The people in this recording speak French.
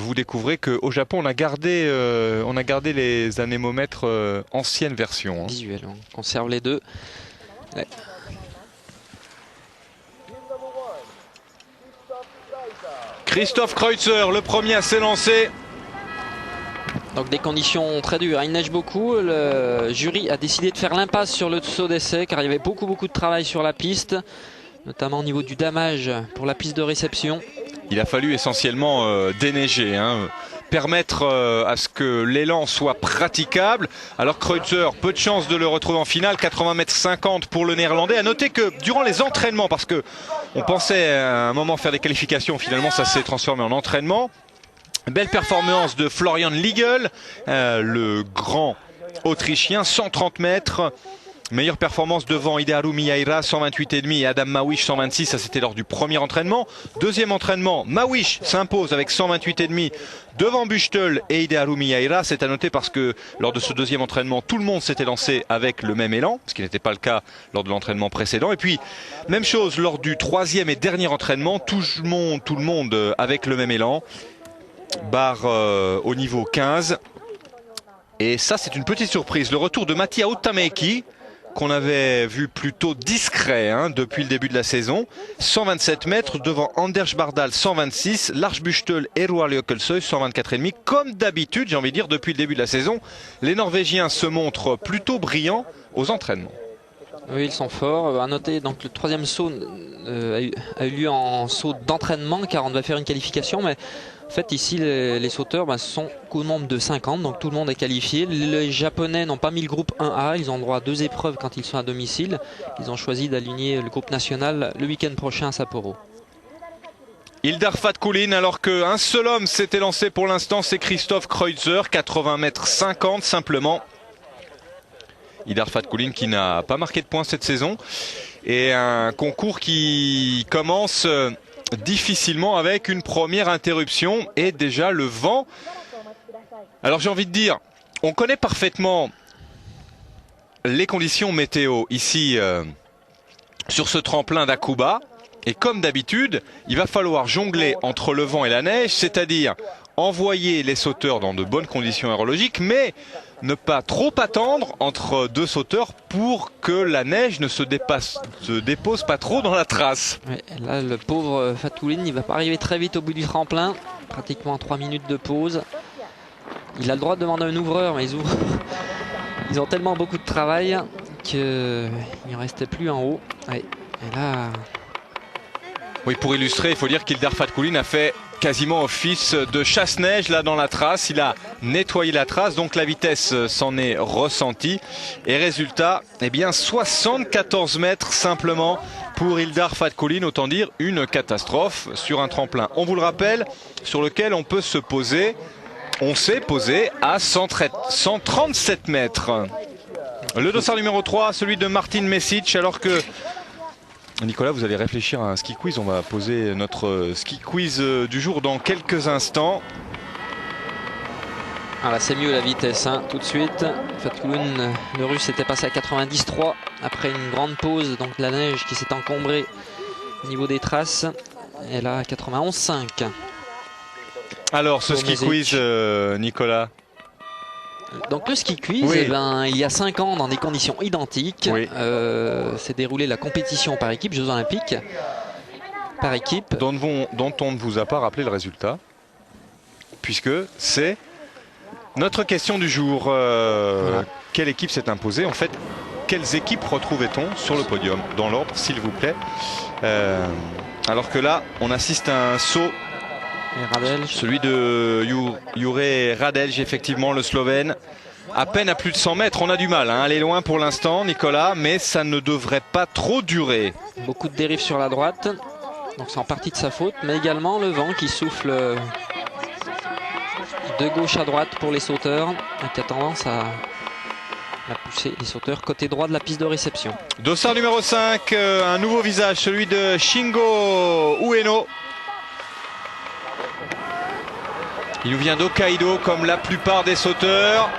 vous découvrez qu'au Japon, on a gardé les anémomètres ancienne version. Hein. Visuel, on conserve les deux. Ouais. Christoph Kreutzer, le premier à s'élancer. Donc des conditions très dures, il neige beaucoup, le jury a décidé de faire l'impasse sur le saut d'essai car il y avait beaucoup de travail sur la piste, notamment au niveau du damage pour la piste de réception. Il a fallu essentiellement déneiger, hein, permettre à ce que l'élan soit praticable. Alors Kreutzer, peu de chance de le retrouver en finale, 80,50 m pour le néerlandais. À noter que durant les entraînements, parce que on pensait à un moment faire des qualifications, finalement ça s'est transformé en entraînement. Belle performance de Florian Liegel, le grand Autrichien, 130 mètres. Meilleure performance devant Hideharu Miyaira, 128,5 et Adam Mawish, 126. Ça, c'était lors du premier entraînement. Deuxième entraînement, Mawish s'impose avec 128,5 devant Buchtel et Hideharu Miyaira. C'est à noter parce que lors de ce deuxième entraînement, tout le monde s'était lancé avec le même élan, ce qui n'était pas le cas lors de l'entraînement précédent. Et puis, même chose lors du troisième et dernier entraînement, tout le monde avec le même élan. Barre au niveau 15. Et ça, c'est une petite surprise. Le retour de Mattia Uttamäki, qu'on avait vu plutôt discret hein, depuis le début de la saison. 127 mètres devant Anders Bardal, 126. Lars Buchtel et Roar Ljokelsøy, 124,5. Comme d'habitude, j'ai envie de dire, depuis le début de la saison, les Norvégiens se montrent plutôt brillants aux entraînements. Oui, ils sont forts. À noter, donc le troisième saut a eu lieu en saut d'entraînement car on devait faire une qualification. Mais en fait, ici, les sauteurs sont au nombre de 50, donc tout le monde est qualifié. Les Japonais n'ont pas mis le groupe 1A. Ils ont droit à 2 épreuves quand ils sont à domicile. Ils ont choisi d'aligner le groupe national le week-end prochain à Sapporo. Ildar Fatkulin, alors qu'un seul homme s'était lancé pour l'instant, c'est Christoph Kreutzer, 80,50 m simplement. Ildar Fatkulin qui n'a pas marqué de points cette saison. Et un concours qui commence difficilement avec une première interruption et déjà le vent. Alors j'ai envie de dire, on connaît parfaitement les conditions météo ici sur ce tremplin d'Akuba. Et comme d'habitude, il va falloir jongler entre le vent et la neige, c'est-à-dire envoyer les sauteurs dans de bonnes conditions aérologiques, mais ne pas trop attendre entre deux sauteurs pour que la neige ne se dépose pas trop dans la trace. Ouais, là, le pauvre Fatkulin, il va pas arriver très vite au bout du tremplin, pratiquement 3 minutes de pause. Il a le droit de demander un ouvreur, mais ils ont tellement beaucoup de travail qu'il ne restait plus en haut. Ouais. Et là... Oui, pour illustrer, il faut dire qu'Ildar Fatkulin a fait quasiment office de chasse-neige là dans la trace. Il a nettoyé la trace, donc la vitesse s'en est ressentie. Et résultat, eh bien 74 mètres simplement pour Ildar Fatkulin. Autant dire une catastrophe sur un tremplin. On vous le rappelle, sur lequel on peut se poser. On s'est posé à 137 mètres. Le dossard numéro 3, celui de Martin Mesic, alors que... Nicolas, vous allez réfléchir à un ski quiz. On va poser notre ski quiz du jour dans quelques instants. Ah là, c'est mieux la vitesse, hein, tout de suite. Fatkulin, le russe, était passé à 90,3 après une grande pause. Donc la neige qui s'est encombrée au niveau des traces. Et là, 91,5. Alors, ce ski quiz, Nicolas? Donc le ski quiz, oui. Eh ben, il y a 5 ans, dans des conditions identiques, oui. s'est déroulée la compétition par équipe, Jeux Olympiques, par équipe. Dont on ne vous a pas rappelé le résultat, puisque c'est notre question du jour. Voilà. Quelle équipe s'est imposée? En fait, quelles équipes retrouvait-on sur le podium? Dans l'ordre, s'il vous plaît. Alors que là, on assiste à un saut. Celui de Jure Radelj, effectivement, le Slovène. À peine à plus de 100 mètres, on a du mal à aller loin pour l'instant, Nicolas, mais ça ne devrait pas trop durer. Beaucoup de dérives sur la droite, donc c'est en partie de sa faute, mais également le vent qui souffle de gauche à droite pour les sauteurs, et qui a tendance à pousser les sauteurs côté droit de la piste de réception. Dossard numéro 5, un nouveau visage, celui de Shingo Ueno. Il nous vient d'Hokkaido comme la plupart des sauteurs.